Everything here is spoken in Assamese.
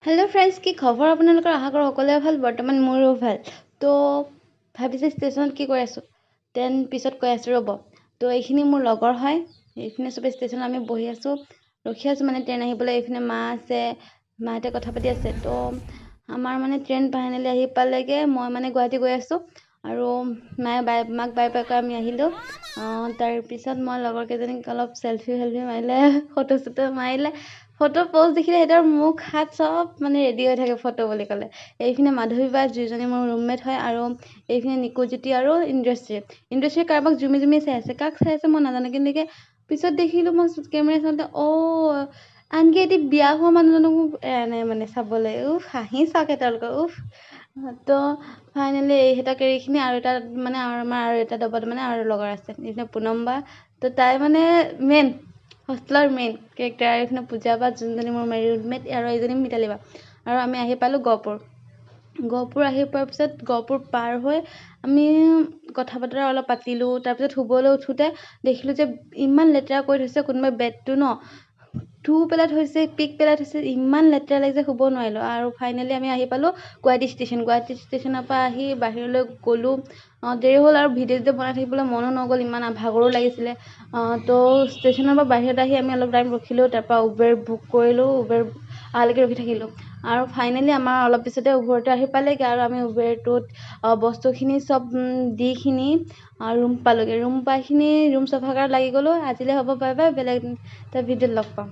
হেল্ল' ফ্ৰেণ্ডছ, কি খবৰ আপোনালোকৰ? আশা কৰোঁ সকলোৱে ভাল। বৰ্তমান মোৰো ভাল। তো ভাবিছে ষ্টেচনত কি কৰি আছোঁ, দেন পিছত কৈ আছোঁ ৰ'ব। তো এইখিনি মোৰ লগৰ হয়। এইখিনি চবে ষ্টেচনত আমি বহি আছোঁ, ৰখি আছোঁ মানে ট্ৰেইন আহিবলৈ। এইপিনে মা আছে, মাহঁতে কথা পাতি আছে। তো আমাৰ মানে ট্ৰেইন ফাইনেলি আহি পালেগৈ। মই মানে গুৱাহাটী গৈ আছোঁ আৰু মাক বাই কৈ আমি আহিলোঁ। তাৰপিছত মই লগৰ কেইজনীক অলপ চেল্ফি মাৰিলে, ফটো চটো মাৰিলে। ফটো প'জ দেখিলে সিহঁতৰ মুখ হাত চব মানে ৰেডি হৈ থাকে ফটো বুলি ক'লে। এইপিনে মাধৱী বা যিজনী মোৰ ৰুমমেট হয়, আৰু এইপিনে নিকুজ্যোতি আৰু ইণ্ডাষ্ট্ৰীয়ে কাৰোবাক জুমি চাই আছে। কাক চাই আছে মই নাজানো, কিন্তু পিছত দেখিলোঁ মই কেমেৰা চাওঁতে আনকি এটি বিয়া হোৱা মানুহজনকো এৰা নাই মানে চাবলৈ। হাঁহি চাওক তেওঁলোকৰ তো ফাইনেলি সিহঁতক এৰিখিনি আৰু এটা মানে আমাৰ আৰু এটা ডবাত মানে আৰু লগৰ আছে, এইপিনে পুনম বা। তো তাই মানে মেইন হোষ্টেলৰ মেইন কেৰেক্টাৰ। আৰু এইপিনে পূজা বা যোনজনী মোৰ ৰুমমেট, আৰু এইজনী মিতালী বা। আৰু আমি আহি পালোঁ গহপুৰ আহি পোৱাৰ পিছত গহপুৰ পাৰ হৈ আমি কথা বতৰা অলপ পাতিলোঁ। তাৰপিছত শুবলৈ উঠোঁতে দেখিলোঁ যে ইমান লেতেৰা কৰি থৈছে। কোনোবাই বেডটো ধুই পেলাই থৈছে, পিক পেলাই থৈছে। ইমান লেতেৰা লাগিছে, শুব নোৱাৰিলোঁ। আৰু ফাইনেলি আমি আহি পালোঁ গুৱাহাটী ষ্টেচনৰ পৰা আহি বাহিৰলৈ গ'লোঁ। দেৰি হ'ল আৰু ভিডিঅ' বনাই থাকিবলৈ মনো নগ'ল, ইমান ভাগৰো লাগিছিলে। তো ষ্টেচনৰ পৰা বাহিৰত আহি আমি অলপ টাইম ৰখিলোঁ। তাৰপৰা উবেৰ বুক কৰিলোঁ, উবেৰ অহালৈকে ৰখি থাকিলোঁ। আৰু ফাইনেলি আমাৰ অলপ পিছতে উবেৰটো আহি পালেগৈ। আৰু আমি উবেৰটোত বস্তুখিনি চব দিখিনি ৰুম পালোঁগৈ। ৰুম চফা কৰাত লাগি গ'লোঁ। আজিলৈ হ'ব, বাই বাই। বেলেগ এটা ভিডিঅ'ত লগ পাম।